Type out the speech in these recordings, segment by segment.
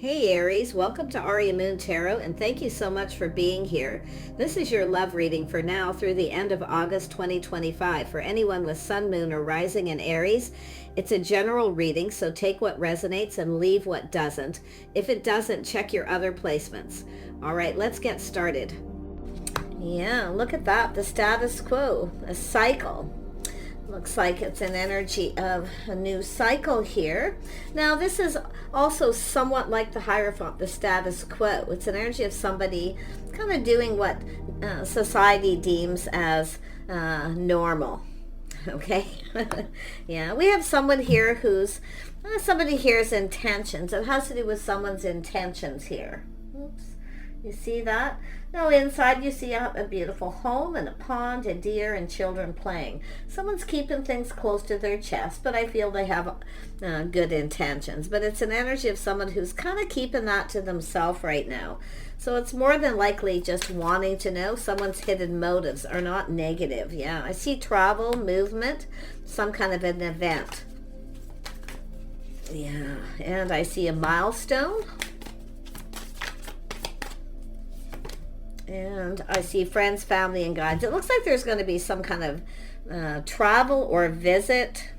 Hey Aries, welcome to Aria Moon Tarot, and thank you so much for being here. This is your love reading for now through the end of August 2025 for anyone with Sun, Moon, or Rising in Aries. It's a general reading, so take what resonates and leave what doesn't. If it doesn't, check your other placements. All right, let's get started. Yeah, look at that, the status quo, a cycle. Looks like it's an energy of a new cycle here. Now, this is also somewhat like the Hierophant, the status quo. It's an energy of somebody kind of doing what society deems as normal. Okay? Yeah, we have someone here who's, somebody here's intentions. It has to do with someone's intentions here. Oops. You see that? No, inside you see a beautiful home and a pond, a deer, and children playing. Someone's keeping things close to their chest, but I feel they have good intentions. But it's an energy of someone who's kind of keeping that to themselves right now. So it's more than likely just wanting to know. Someone's hidden motives are not negative. Yeah, I see travel, movement, some kind of an event. Yeah, and I see a milestone. And I see friends, family, and guides. It looks like there's going to be some kind of travel or visit,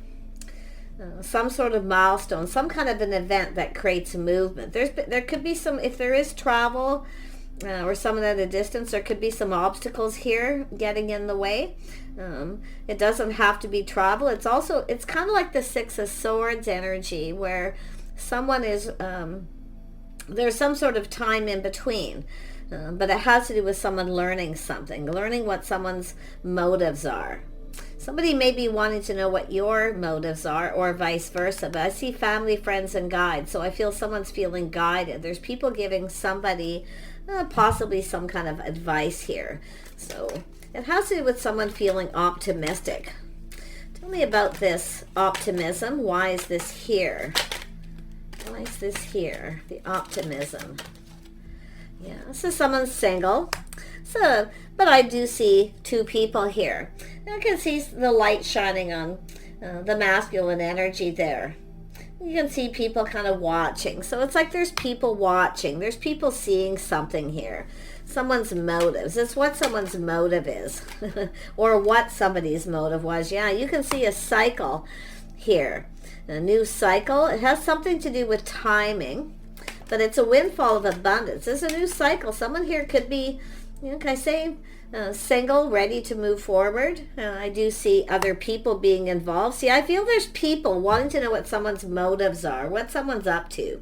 some sort of milestone, some kind of an event that creates movement. There could be some, if there is travel or someone at a distance, there could be some obstacles here getting in the way. It doesn't have to be travel. It's kind of like the Six of Swords energy where someone is, there's some sort of time in between. But it has to do with someone learning something, learning what someone's motives are. Somebody may be wanting to know what your motives are or vice versa, but I see family, friends, and guides, so I feel someone's feeling guided. There's people giving somebody possibly some kind of advice here. So it has to do with someone feeling optimistic. Tell me about this optimism. Why is this here? Why is this here? The optimism. Yeah, so someone's single. But I do see two people here. I can see the light shining on the masculine energy there. You can see people kind of watching. So it's like there's people watching. There's people seeing something here. Someone's motives. It's what someone's motive is. Or what somebody's motive was. Yeah, you can see a cycle here. A new cycle. It has something to do with timing. But it's a windfall of abundance. There's a new cycle. Someone here could be, can I say, single, ready to move forward. I do see other people being involved. See, I feel there's people wanting to know what someone's motives are, what someone's up to.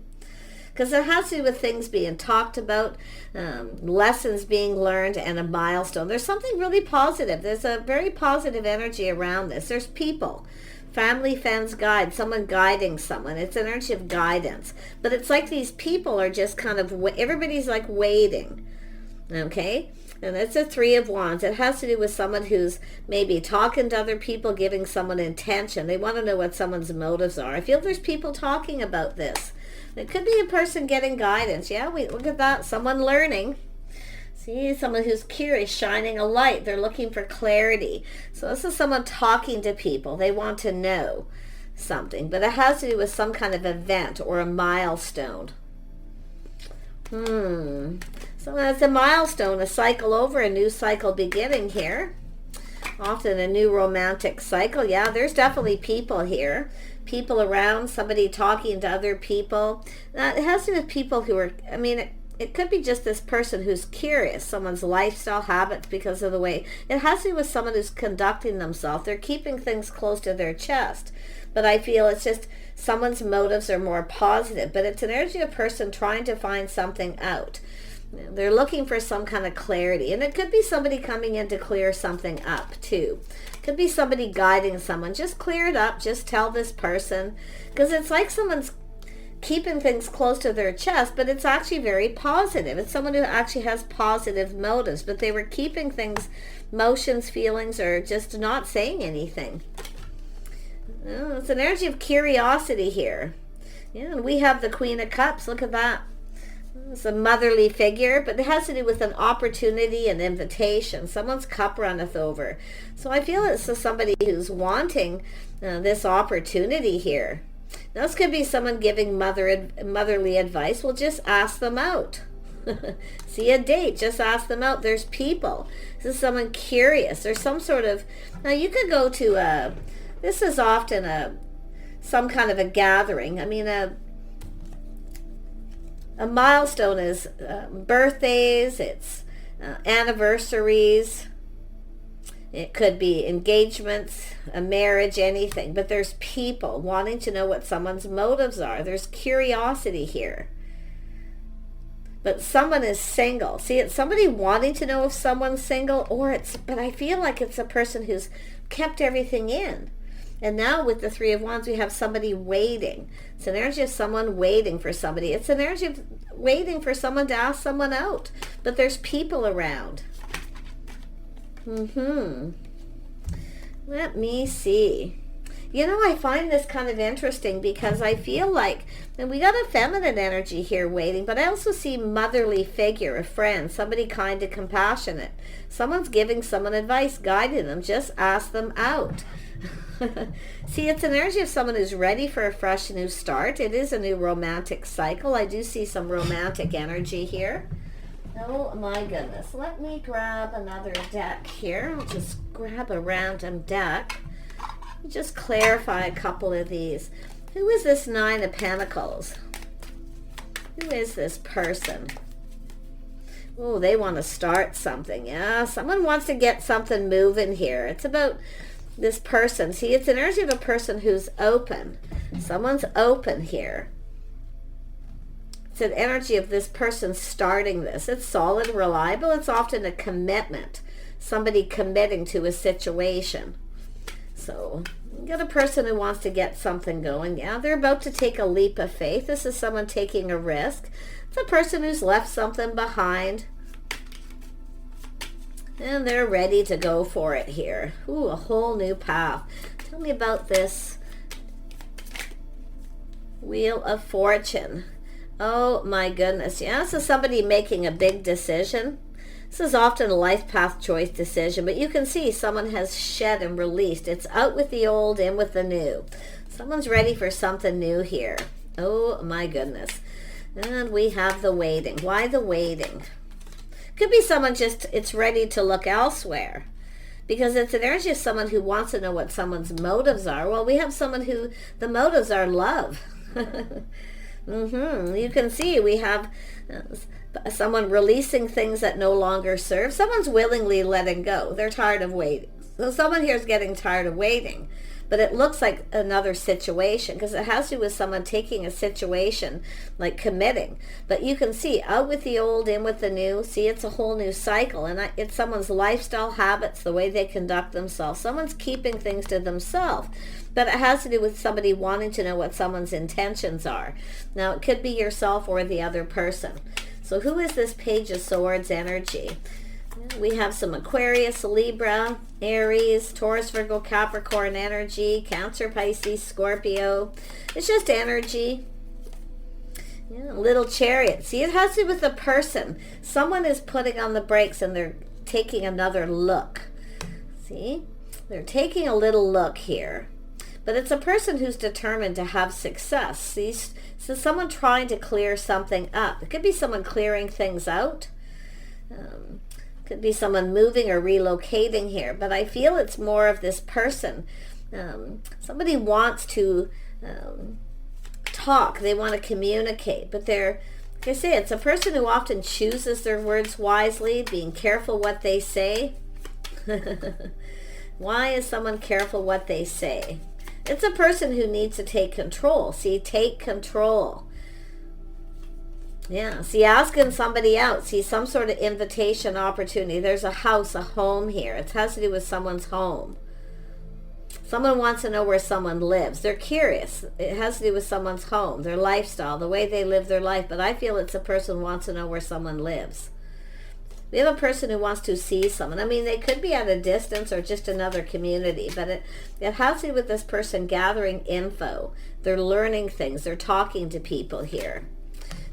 Because it has to do with things being talked about, lessons being learned, and a milestone. There's something really positive. There's a very positive energy around this. There's people. Family, friends, guide, someone guiding someone. It's an energy of guidance. But it's like these people are just kind of, everybody's like waiting. Okay? And it's a Three of Wands. It has to do with someone who's maybe talking to other people, giving someone intention. They want to know what someone's motives are. I feel there's people talking about this. It could be a person getting guidance. Yeah, look at that. Someone learning. See, someone who's curious, shining a light. They're looking for clarity. So this is someone talking to people. They want to know something. But it has to do with some kind of event or a milestone. So it's a milestone, a cycle over, a new cycle beginning here. Often a new romantic cycle. Yeah, there's definitely people here. People around, somebody talking to other people. It has to do with people who are, it could be just this person who's curious, someone's lifestyle habits because of the way. It has to do with someone who's conducting themselves. They're keeping things close to their chest. But I feel it's just someone's motives are more positive. But it's an energy of a person trying to find something out. They're looking for some kind of clarity. And it could be somebody coming in to clear something up too. Could be somebody guiding someone. Just clear it up. Just tell this person. Because it's like someone's keeping things close to their chest, but it's actually very positive. It's someone who actually has positive motives, but they were keeping things, motions, feelings, or just not saying anything. It's an energy of curiosity here. Yeah, and we have the Queen of Cups. Look at that. It's a motherly figure, but it has to do with an opportunity, an invitation. Someone's cup runneth over. So I feel it's somebody who's wanting this opportunity here. Now, this could be someone giving motherly advice. Well, just ask them out. See a date, just ask them out. There's people. This is someone curious. There's some sort of, now you could go to this is often some kind of a gathering. I mean, a milestone is birthdays, it's anniversaries, it could be engagements, a marriage, anything. But there's people wanting to know what someone's motives are. There's curiosity here. But someone is single. See, it's somebody wanting to know if someone's single, but I feel like it's a person who's kept everything in. And now with the Three of Wands, we have somebody waiting. It's an energy of someone waiting for somebody. It's an energy of waiting for someone to ask someone out. But there's people around. Let me see. You know, I find this kind of interesting because I feel like, and we got a feminine energy here waiting, but I also see motherly figure, a friend, somebody kind and compassionate. Someone's giving someone advice, guiding them. Just ask them out. See, it's an energy of someone who's ready for a fresh new start. It is a new romantic cycle. I do see some romantic energy here. Oh my goodness. Let me grab another deck here. I'll just grab a random deck. Just clarify a couple of these. Who is this Nine of Pentacles? Who is this person? Oh, they want to start something. Yeah, someone wants to get something moving here. It's about this person. See, it's an energy of a person who's open. Someone's open here. It's an energy of this person starting this. It's solid, reliable. It's often a commitment. Somebody committing to a situation. So you got a person who wants to get something going. Yeah, they're about to take a leap of faith. This is someone taking a risk. It's a person who's left something behind. And they're ready to go for it here. Ooh, a whole new path. Tell me about this Wheel of Fortune. Oh my goodness. Yeah, this is somebody making a big decision. This is often a life path choice decision, but you can see someone has shed and released. It's out with the old, in with the new. Someone's ready for something new here. Oh my goodness. And we have the waiting. Why the waiting? Could be someone it's ready to look elsewhere. Because it's an energy of someone who wants to know what someone's motives are. Well, we have someone who the motives are love. You can see we have someone releasing things that no longer serve. Someone's willingly letting go. They're tired of waiting. So someone here is getting tired of waiting. But it looks like another situation because it has to do with someone taking a situation, like committing. But you can see out with the old, in with the new. See, it's a whole new cycle. And it's someone's lifestyle habits, the way they conduct themselves. Someone's keeping things to themselves. But it has to do with somebody wanting to know what someone's intentions are. Now, it could be yourself or the other person. So who is this Page of Swords energy? We have some Aquarius, Libra, Aries, Taurus, Virgo, Capricorn energy, Cancer, Pisces, Scorpio. It's just energy. Yeah, little Chariot. See, it has to do with the person. Someone is putting on the brakes and they're taking another look. See? They're taking a little look here. But it's a person who's determined to have success. See? So someone trying to clear something up. It could be someone clearing things out. Could be someone moving or relocating here, but I feel it's more of this person. Somebody wants to talk. They want to communicate, but they're, like I say, it's a person who often chooses their words wisely, being careful what they say. Why is someone careful what they say? It's a person who needs to take control. See, take control. Yeah, see, asking somebody out. See, some sort of invitation opportunity. There's a house, a home here. It has to do with someone's home. Someone wants to know where someone lives. They're curious. It has to do with someone's home, their lifestyle, the way they live their life. But I feel it's a person who wants to know where someone lives. We have a person who wants to see someone. I mean, they could be at a distance or just another community, but it has to do with this person gathering info. They're learning things. They're talking to people here.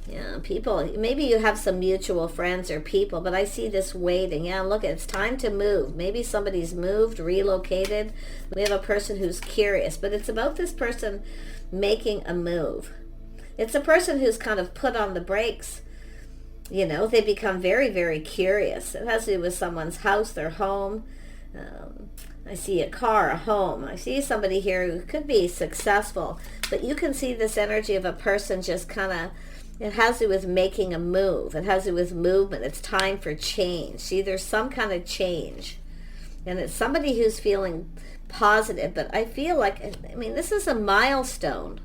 Yeah, people, maybe you have some mutual friends or people, but I see this waiting. Yeah, look, it's time to move. Maybe somebody's moved, relocated. We have a person who's curious, but it's about this person making a move. It's a person who's kind of put on the brakes. You know, they become very, very curious. It has to do with someone's house, their home. I see a car, a home. I see somebody here who could be successful, but you can see this energy of a person just kind of, it has to do with making a move. It has to do with movement. It's time for change. See, there's some kind of change. And it's somebody who's feeling positive, but I feel like, I mean, this is a milestone.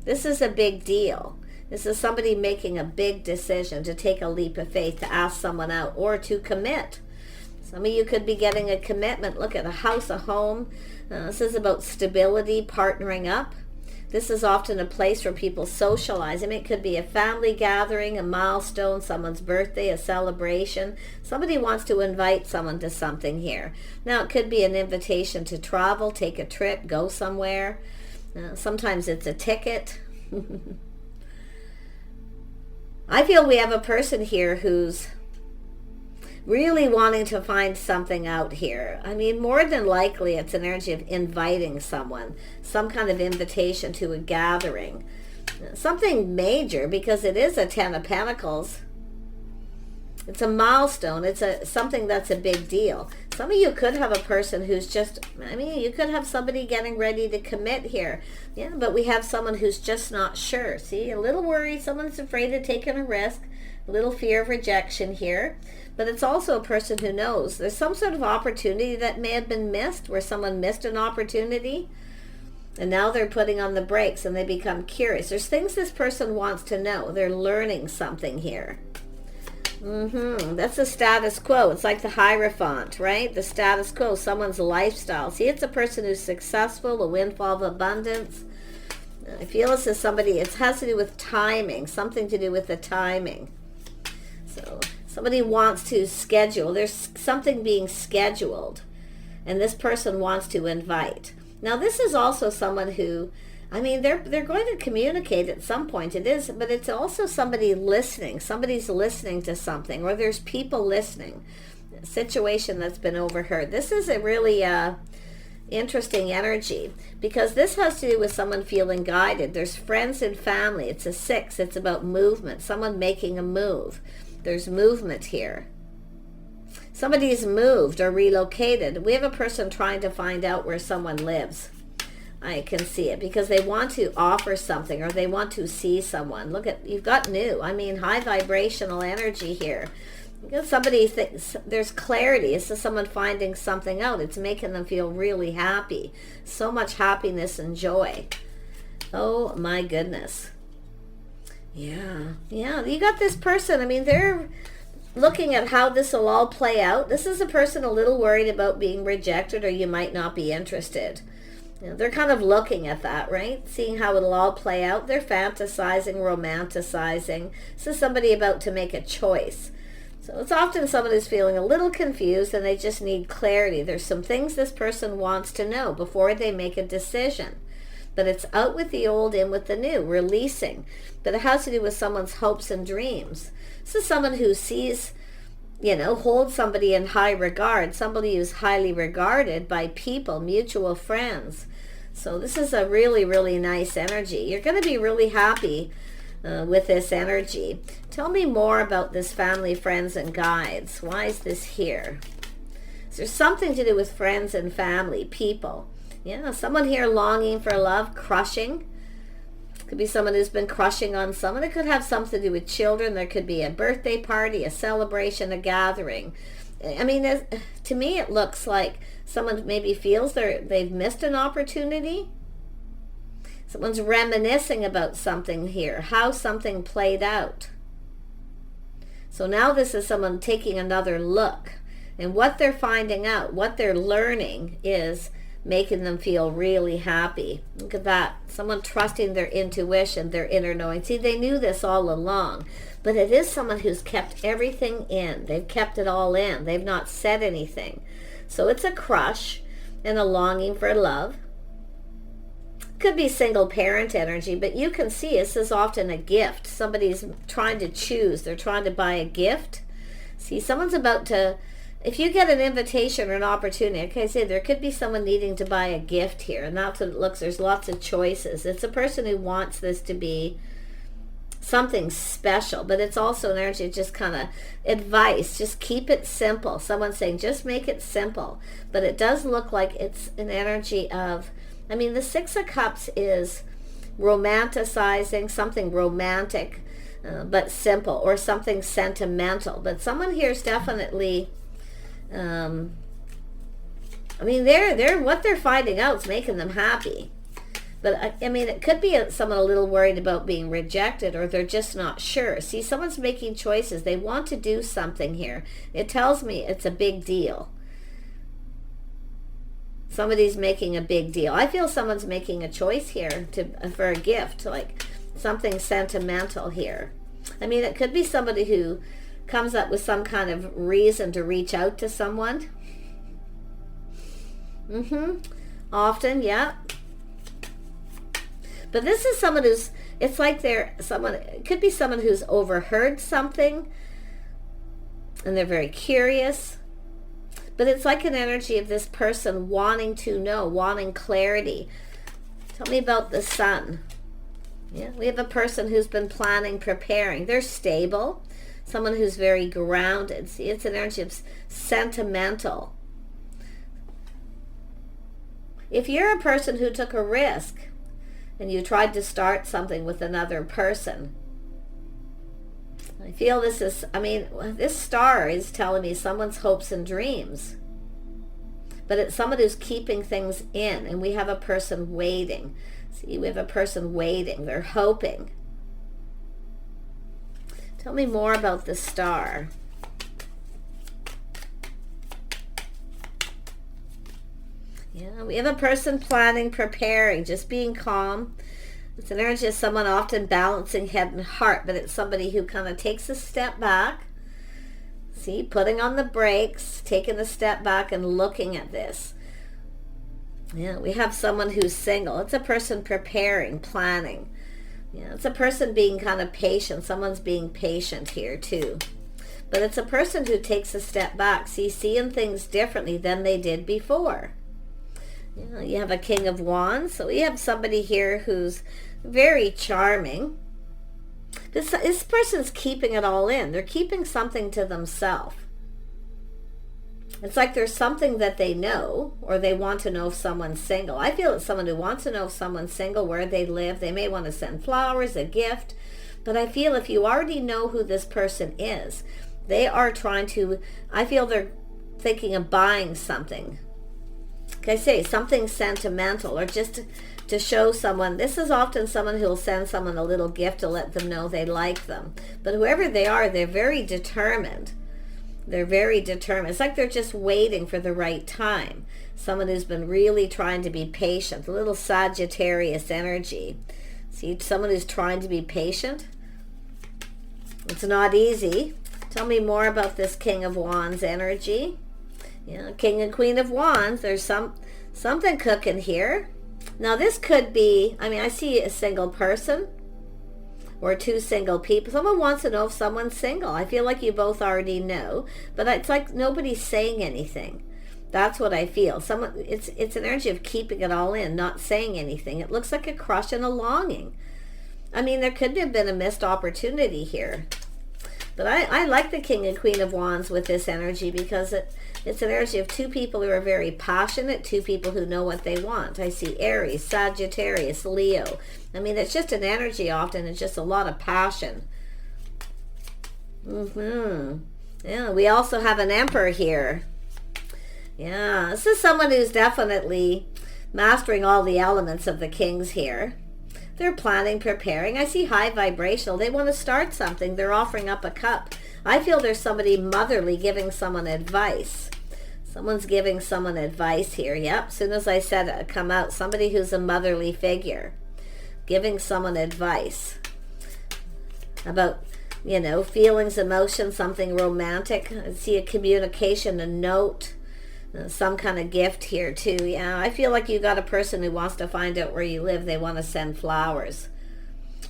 This is a big deal. This is somebody making a big decision to take a leap of faith, to ask someone out, or to commit. Some of you could be getting a commitment. Look at a house, a home. This is about stability, partnering up. This is often a place where people socialize. I mean, it could be a family gathering, a milestone, someone's birthday, a celebration. Somebody wants to invite someone to something here. Now, it could be an invitation to travel, take a trip, go somewhere. Sometimes it's a ticket. I feel we have a person here who's really wanting to find something out here. I mean, more than likely, it's an energy of inviting someone, some kind of invitation to a gathering. Something major, because it is a Ten of Pentacles. It's a milestone. It's something that's a big deal. Some of you could have a person who's just, I mean, you could have somebody getting ready to commit here. Yeah, but we have someone who's just not sure. See, a little worried. Someone's afraid of taking a risk. A little fear of rejection here. But it's also a person who knows there's some sort of opportunity that may have been missed, where someone missed an opportunity. And now they're putting on the brakes and they become curious. There's things this person wants to know. They're learning something here. That's the status quo. It's like the Hierophant, right? The status quo, someone's lifestyle. See, it's a person who's successful, a windfall of abundance. I feel this is somebody, it has to do with timing, something to do with the timing. So somebody wants to schedule. There's something being scheduled, and this person wants to invite. Now, this is also someone who, I mean, they're going to communicate at some point. It is, but it's also somebody listening. Somebody's listening to something, or there's people listening. A situation that's been overheard. This is a really interesting energy, because this has to do with someone feeling guided. There's friends and family. It's a 6. It's about movement. Someone making a move. There's movement here. Somebody's moved or relocated. We have a person trying to find out where someone lives. I can see it, because they want to offer something, or they want to see someone. Look at, you've got new. I mean, high vibrational energy here. Somebody thinks there's clarity. It's just someone finding something out. It's making them feel really happy. So much happiness and joy. Oh my goodness. Yeah, you got this person. I mean, they're looking at how this will all play out. This is a person a little worried about being rejected, or you might not be interested. You know, they're kind of looking at that, right? Seeing how it'll all play out. They're fantasizing, romanticizing. This is somebody about to make a choice. So it's often someone who's feeling a little confused and they just need clarity. There's some things this person wants to know before they make a decision. But it's out with the old, in with the new, releasing. But it has to do with someone's hopes and dreams. This is someone who sees, you know, holds somebody in high regard, somebody who's highly regarded by people, mutual friends. So this is a really, really nice energy. You're going to be really happy with this energy. Tell me more about this family, friends, and guides. Why is this here? Is there something to do with friends and family, people? Yeah, someone here longing for love, crushing. Could be someone who's been crushing on someone. It could have something to do with children. There could be a birthday party, a celebration, a gathering. I mean, to me, it looks like someone maybe feels they've missed an opportunity. Someone's reminiscing about something here, how something played out. So now this is someone taking another look. And what they're finding out, what they're learning is making them feel really happy. Look at that. Someone trusting their intuition, their inner knowing. See, they knew this all along. But it is someone who's kept everything in. They've kept it all in. They've not said anything. So it's a crush and a longing for love. Could be single parent energy, but you can see this is often a gift. Somebody's trying to choose. They're trying to buy a gift. See, someone's about to if you get an invitation or an opportunity, like I say, there could be someone needing to buy a gift here, and that's what it looks. There's lots of choices. It's a person who wants this to be something special, but it's also an energy of just kind of advice. Just keep it simple. Someone's saying just make it simple, but it does look like it's an energy of, I mean, the Six of Cups is romanticizing something romantic, but simple, or something sentimental. But someone here is definitely, I mean, they're what they're finding out is making them happy. But I mean, it could be someone a little worried about being rejected, or they're just not sure. See, someone's making choices. They want to do something here. It tells me it's a big deal. Somebody's making a big deal. I feel someone's making a choice here for a gift, like something sentimental here. I mean, it could be somebody who comes up with some kind of reason to reach out to someone. Often, yeah. But this is someone who's, it's like it could be someone who's overheard something and they're very curious. But it's like an energy of this person wanting to know, wanting clarity. Tell me about the Sun. Yeah, we have a person who's been planning, preparing. They're stable. Someone who's very grounded. See, it's an energy of sentimental. If you're a person who took a risk and you tried to start something with another person, I feel this is, I mean, this star is telling me someone's hopes and dreams. But it's someone who's keeping things in, and we have a person waiting. See, we have a person waiting. They're hoping. Tell me more about the star. Yeah, we have a person planning, preparing, just being calm. It's an energy of someone often balancing head and heart, but it's somebody who kind of takes a step back. See, putting on the brakes, taking a step back and looking at this. Yeah, we have someone who's single. It's a person preparing, planning. Yeah, it's a person being kind of patient. Someone's being patient here too. But it's a person who takes a step back, seeing things differently than they did before. You have a King of Wands. So we have somebody here who's very charming. This person's keeping it all in. They're keeping something to themselves. It's like there's something that they know, or they want to know if someone's single. I feel it's someone who wants to know if someone's single, where they live. They may want to send flowers, a gift. But I feel if you already know who this person is, they are trying to, I feel they're thinking of buying something. Like I say, something sentimental, or just to show someone. This is often someone who will send someone a little gift to let them know they like them. But whoever they are, they're very determined. They're very determined. It's like they're just waiting for the right time. Someone who's been really trying to be patient. A little Sagittarius energy. See, someone who's trying to be patient. It's not easy. Tell me more about this King of Wands energy. Yeah, King and Queen of Wands. There's something cooking here. Now this could be, I mean, I see a single person or two single people. Someone wants to know if someone's single. I feel like you both already know, but it's like nobody's saying anything. That's what I feel. It's an energy of keeping it all in, not saying anything. It looks like a crush and a longing. I mean, there could have been a missed opportunity here. But I like the King and Queen of Wands with this energy, because it's an energy of two people who are very passionate, two people who know what they want. I see Aries, Sagittarius, Leo. I mean, it's just an energy often. It's just a lot of passion. Yeah, we also have an Emperor here. Yeah, this is someone who's definitely mastering all the elements of the Kings here. They're planning, preparing. I see high vibrational. They want to start something. They're offering up a cup. I feel there's somebody motherly giving someone advice. Someone's giving someone advice here. Yep, as soon as I said it, come out. Somebody who's a motherly figure giving someone advice about, you know, feelings, emotions, something romantic. I see a communication, a note, some kind of gift here too. Yeah, I feel like you got a person who wants to find out where you live. They want to send flowers.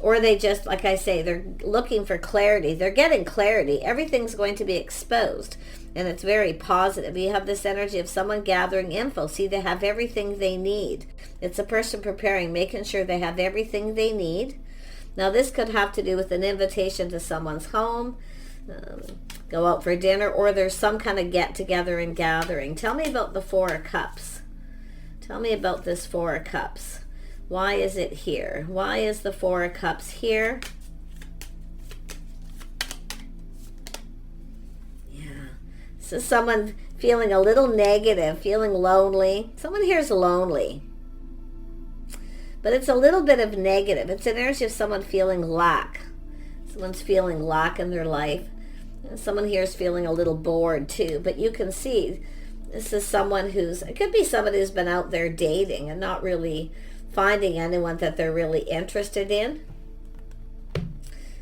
Or they just, like I say, they're looking for clarity. They're getting clarity. Everything's going to be exposed. And it's very positive. You have this energy of someone gathering info. See, they have everything they need. It's a person preparing, making sure they have everything they need. Now, this could have to do with an invitation to someone's home, go out for dinner, or there's some kind of get-together and gathering. Tell me about the Four of Cups. Tell me about this Four of Cups. Why is it here? Why is the Four of Cups here? Yeah. So someone feeling a little negative, feeling lonely. Someone here is lonely. But it's a little bit of negative. It's an energy of someone feeling lack. Someone's feeling lack in their life. And someone here is feeling a little bored too. But you can see this is someone who's, it could be somebody who's been out there dating and not really finding anyone that they're really interested in.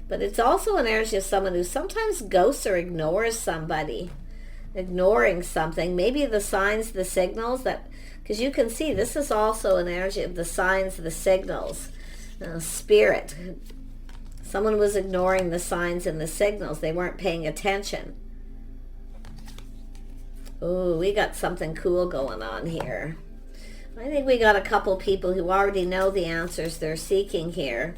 But it's also an energy of someone who sometimes ghosts or ignores somebody. Ignoring something. Maybe the signs, the signals that, because you can see this is also an energy of the signs, the signals, spirit. Someone was ignoring the signs and the signals. They weren't paying attention. Oh, we got something cool going on here. I think we got a couple people who already know the answers they're seeking here.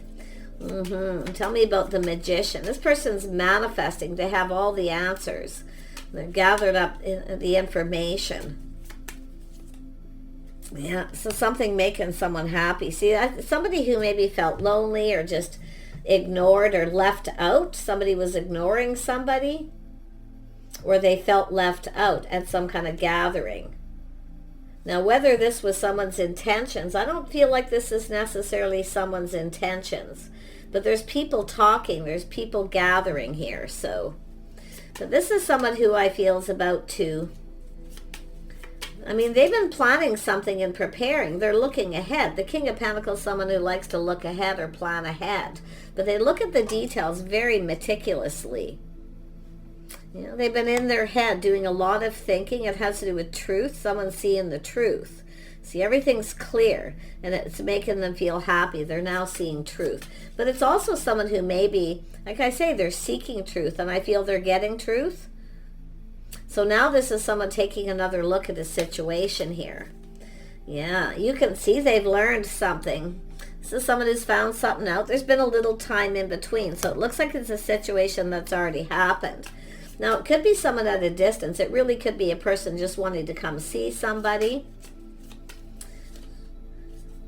Tell me about the Magician. This person's manifesting. They have all the answers. They've gathered up the information. Yeah, so something making someone happy. See, somebody who maybe felt lonely or just ignored or left out. Somebody was ignoring somebody, or they felt left out at some kind of gathering. Now, whether this was someone's intentions, I don't feel like this is necessarily someone's intentions. But there's people talking, there's people gathering here. So this is someone who I feel is about to, I mean, they've been planning something and preparing. They're looking ahead. The King of Pentacles is someone who likes to look ahead or plan ahead. But they look at the details very meticulously. You know, they've been in their head doing a lot of thinking. It has to do with truth. Someone's seeing the truth. See, everything's clear, and it's making them feel happy. They're now seeing truth. But it's also someone who maybe, like I say, they're seeking truth, and I feel they're getting truth. So now this is someone taking another look at a situation here. Yeah, you can see they've learned something. This is someone who's found something out. There's been a little time in between, so it looks like it's a situation that's already happened. Now, it could be someone at a distance. It really could be a person just wanting to come see somebody.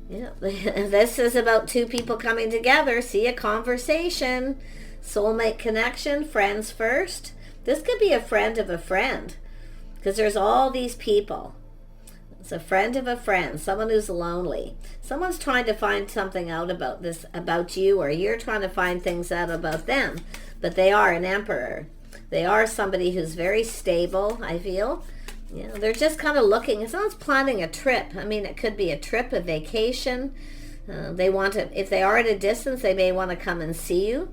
Yeah, this is about two people coming together. See, a conversation, soulmate connection, friends first. This could be a friend of a friend, because there's all these people. It's a friend of a friend, someone who's lonely. Someone's trying to find something out about this, about you, or you're trying to find things out about them. But they are an emperor. They are somebody who's very stable, I feel. You know, they're just kind of looking. Someone's planning a trip. I mean, it could be a trip, a vacation. They want to, if they are at a distance, they may want to come and see you.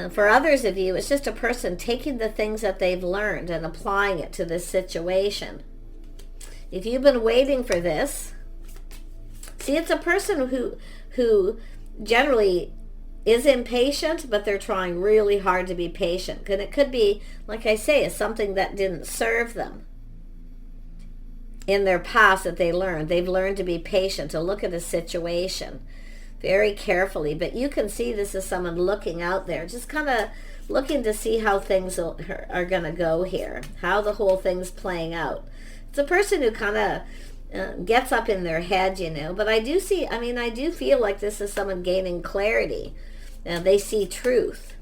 For others of you, it's just a person taking the things that they've learned and applying it to this situation. If you've been waiting for this, see, it's a person who generally is impatient, but they're trying really hard to be patient. And it could be, like I say, it's something that didn't serve them in their past that they learned. They've learned to be patient, to look at a situation very carefully. But you can see this is someone looking out there, just kind of looking to see how things are going to go here, how the whole thing's playing out. It's a person who kind of gets up in their head, you know. But I do see, I mean, I do feel like this is someone gaining clarity. They see truth,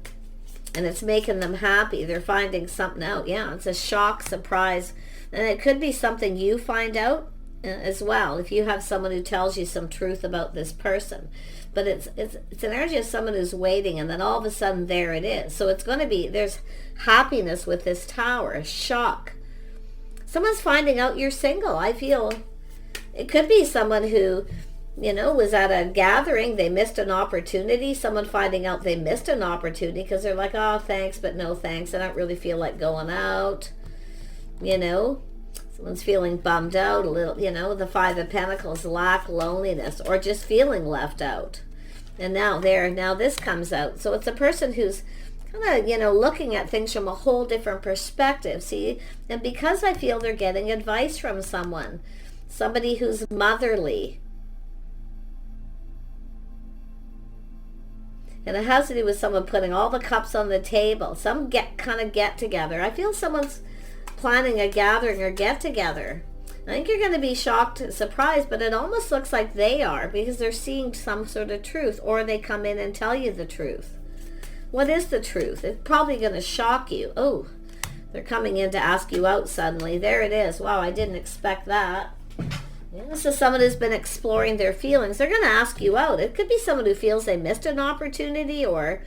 and it's making them happy. They're finding something out. Yeah, it's a shock, surprise, and it could be something you find out as well, if you have someone who tells you some truth about this person. But it's an energy of someone who's waiting, and then all of a sudden there it is. So it's going to be, there's happiness with this Tower, a shock. Someone's finding out you're single. I feel it could be someone who, you know, was at a gathering, they missed an opportunity. Someone finding out they missed an opportunity because they're like, oh, thanks, but no thanks. I don't really feel like going out. You know, someone's feeling bummed out a little, you know, the Five of Pentacles, lack, loneliness, or just feeling left out. And now this comes out. So it's a person who's kind of, looking at things from a whole different perspective. See, and because I feel they're getting advice from someone, somebody who's motherly. And it has to do with someone putting all the cups on the table. Some get together. I feel someone's planning a gathering or get together. I think you're going to be shocked and surprised, but it almost looks like they are, because they're seeing some sort of truth, or they come in and tell you the truth. What is the truth? It's probably going to shock you. Oh, they're coming in to ask you out suddenly. There it is. Wow, I didn't expect that. Yeah, this is someone who's been exploring their feelings. They're going to ask you out. It could be someone who feels they missed an opportunity, or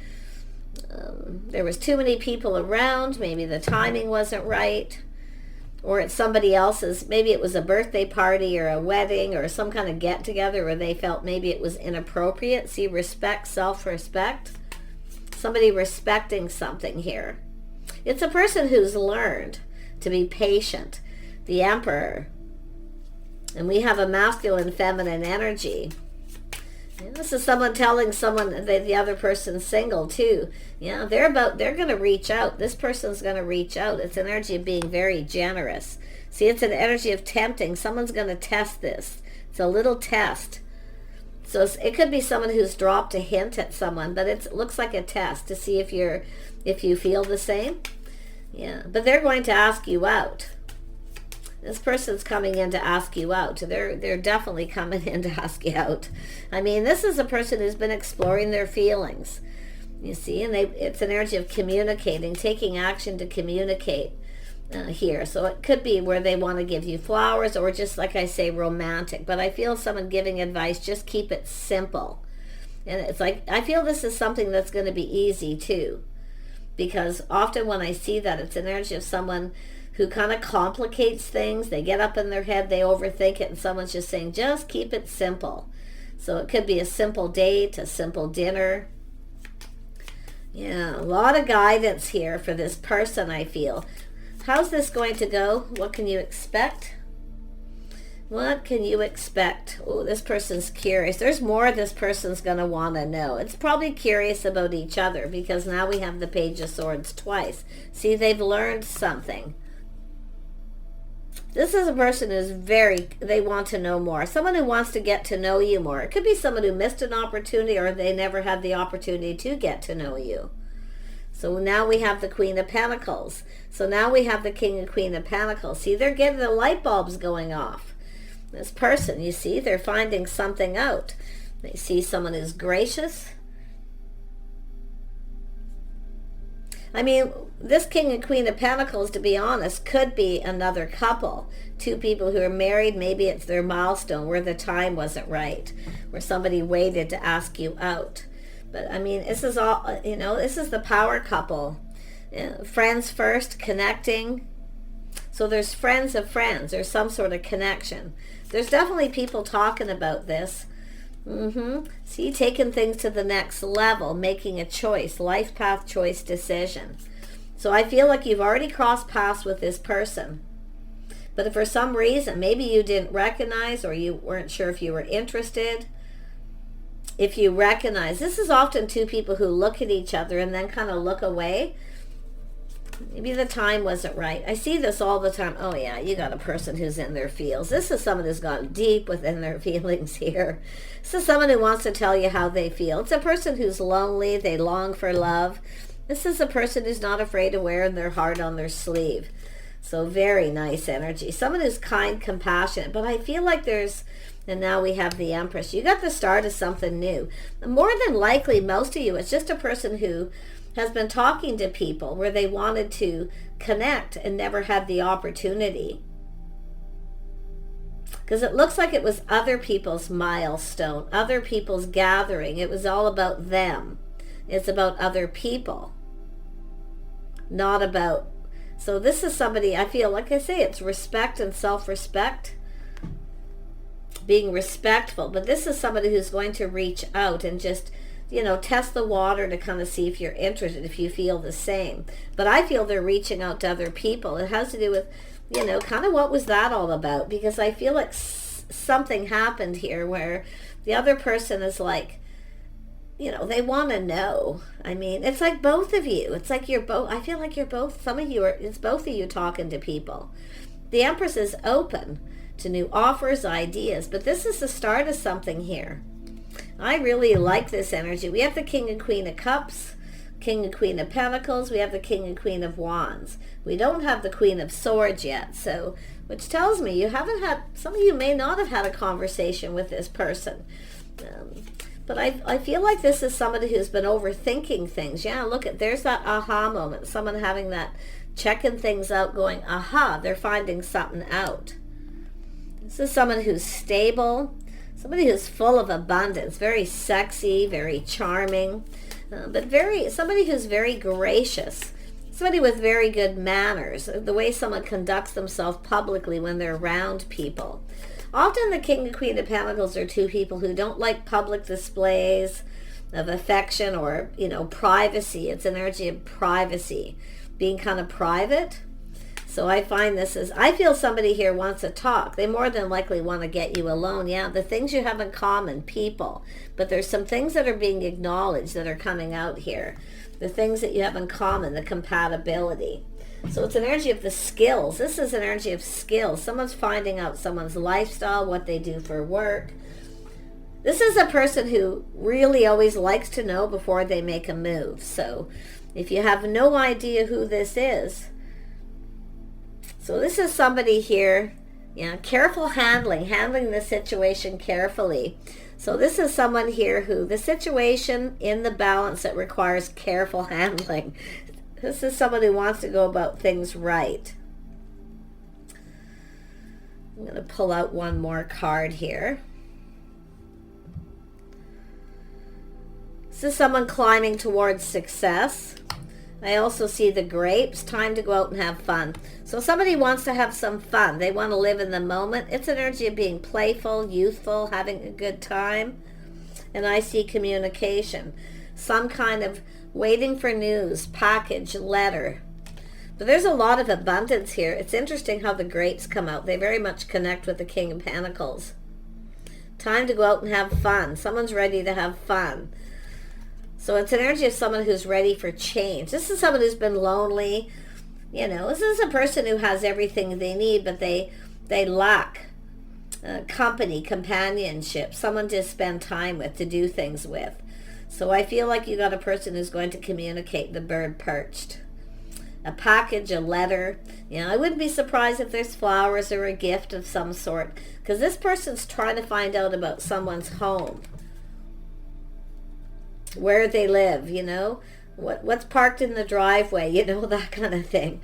there was too many people around. Maybe the timing wasn't right. Or it's somebody else's, maybe it was a birthday party or a wedding or some kind of get-together where they felt maybe it was inappropriate. See, respect, self-respect. Somebody respecting something here. It's a person who's learned to be patient. The Emperor. And we have a masculine, feminine energy. And this is someone telling someone that the other person's single too. Yeah, they're going to reach out. This person's going to reach out. It's an energy of being very generous. See, it's an energy of tempting. Someone's going to test this. It's a little test. So it could be someone who's dropped a hint at someone, but it looks like a test to see if you feel the same. Yeah, but they're going to ask you out. This person's coming in to ask you out. They're definitely coming in to ask you out. I mean, this is a person who's been exploring their feelings. You see, and it's an energy of communicating, taking action to communicate here. So it could be where they want to give you flowers, or just, like I say, romantic. But I feel someone giving advice, just keep it simple. And it's like, I feel this is something that's going to be easy too. Because often when I see that, it's an energy of someone who kind of complicates things. They get up in their head, they overthink it, and someone's just saying, just keep it simple. So it could be a simple date, a simple dinner. Yeah, a lot of guidance here for this person, I feel. How's this going to go? What can you expect? What can you expect? Oh, this person's curious. There's more this person's going to want to know. It's probably curious about each other, because now we have the Page of Swords twice. See, they've learned something. This is a person who's they want to know more. Someone who wants to get to know you more. It could be someone who missed an opportunity, or they never had the opportunity to get to know you. So now we have the Queen of Pentacles. So now we have the King and Queen of Pentacles. See, they're getting the light bulbs going off. This person, you see, they're finding something out. They see someone who's gracious. I mean, this King and Queen of Pentacles, to be honest, could be another couple. Two people who are married. Maybe it's their milestone where the time wasn't right, where somebody waited to ask you out. But I mean, this is all, this is the power couple. Friends first, connecting. So there's friends of friends. There's some sort of connection. There's definitely people talking about this. See, taking things to the next level, making a choice, life path choice decision. So I feel like you've already crossed paths with this person. But if for some reason, maybe you didn't recognize, or you weren't sure if you were interested, if you recognize, this is often two people who look at each other and then kind of look away. Maybe the time wasn't right. I see this all the time. Oh yeah, you got a person who's in their feels. This is someone who's gone deep within their feelings here. This is someone who wants to tell you how they feel. It's a person who's lonely. They long for love. This is a person who's not afraid of wearing their heart on their sleeve. So very nice energy. Someone who's kind, compassionate. But I feel like and now we have the Empress. You got the start of something new. More than likely, most of you, it's just a person who has been talking to people where they wanted to connect and never had the opportunity. Because it looks like it was other people's milestone, other people's gathering. It was all about them. It's about other people. Not about... So this is somebody, I feel, like I say, it's respect and self-respect. Being respectful. But this is somebody who's going to reach out and just... test the water to kind of see if you're interested, if you feel the same. But I feel they're reaching out to other people. It has to do with, kind of what was that all about? Because I feel like something happened here where the other person is like, you know, they want to know. I mean, it's like both of you. It's like you're both, I feel like you're both, some of you are, it's both of you talking to people. The Empress is open to new offers, ideas, but this is the start of something here. I really like this energy. We have the King and Queen of Cups, King and Queen of Pentacles. We have the King and Queen of Wands. We don't have the Queen of Swords yet, so, which tells me you haven't had, some of you may not have had a conversation with this person. But I feel like this is somebody who's been overthinking things. Yeah, look at, there's that aha moment. Someone having that, checking things out, going, aha, they're finding something out. This is someone who's stable, somebody who's full of abundance, very sexy, very charming, but somebody who's very gracious, somebody with very good manners, the way someone conducts themselves publicly when they're around people. Often the King and Queen of Pentacles are two people who don't like public displays of affection or, you know, privacy. It's an energy of privacy, being kind of private. So I find this is, I feel somebody here wants to talk. They more than likely want to get you alone. Yeah, the things you have in common, people. But there's some things that are being acknowledged that are coming out here. The things that you have in common, the compatibility. So it's an energy of the skills. This is an energy of skills. Someone's finding out someone's lifestyle, what they do for work. This is a person who really always likes to know before they make a move. So if you have no idea who this is, so this is somebody here, careful handling the situation carefully. So this is someone here who, the situation in the balance that requires careful handling. This is someone who wants to go about things right. I'm going to pull out one more card here. This is someone climbing towards success. I also see the grapes, time to go out and have fun. So somebody wants to have some fun. They want to live in the moment. It's an energy of being playful, youthful, having a good time. And I see communication. Some kind of waiting for news, package, letter. But there's a lot of abundance here. It's interesting how the grapes come out. They very much connect with the King of Pentacles. Time to go out and have fun. Someone's ready to have fun. So it's an energy of someone who's ready for change. This is someone who's been lonely. You know, this is a person who has everything they need, but they lack company, companionship, someone to spend time with, to do things with. So I feel like you got a person who's going to communicate, the bird perched. A package, a letter. You know, I wouldn't be surprised if there's flowers or a gift of some sort, because this person's trying to find out about someone's home, where they live, you know, what's parked in the driveway, you know, that kind of thing.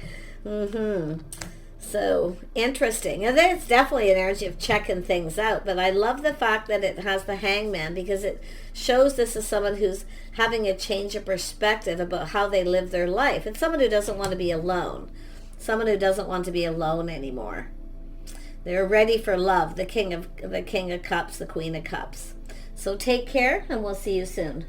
So interesting. And then it's definitely an energy of checking things out, but I love the fact that it has the Hangman, because it shows this is someone who's having a change of perspective about how they live their life. It's someone who doesn't want to be alone, someone who doesn't want to be alone anymore. They're ready for love, the King of Cups, the Queen of Cups. So take care, and we'll see you soon.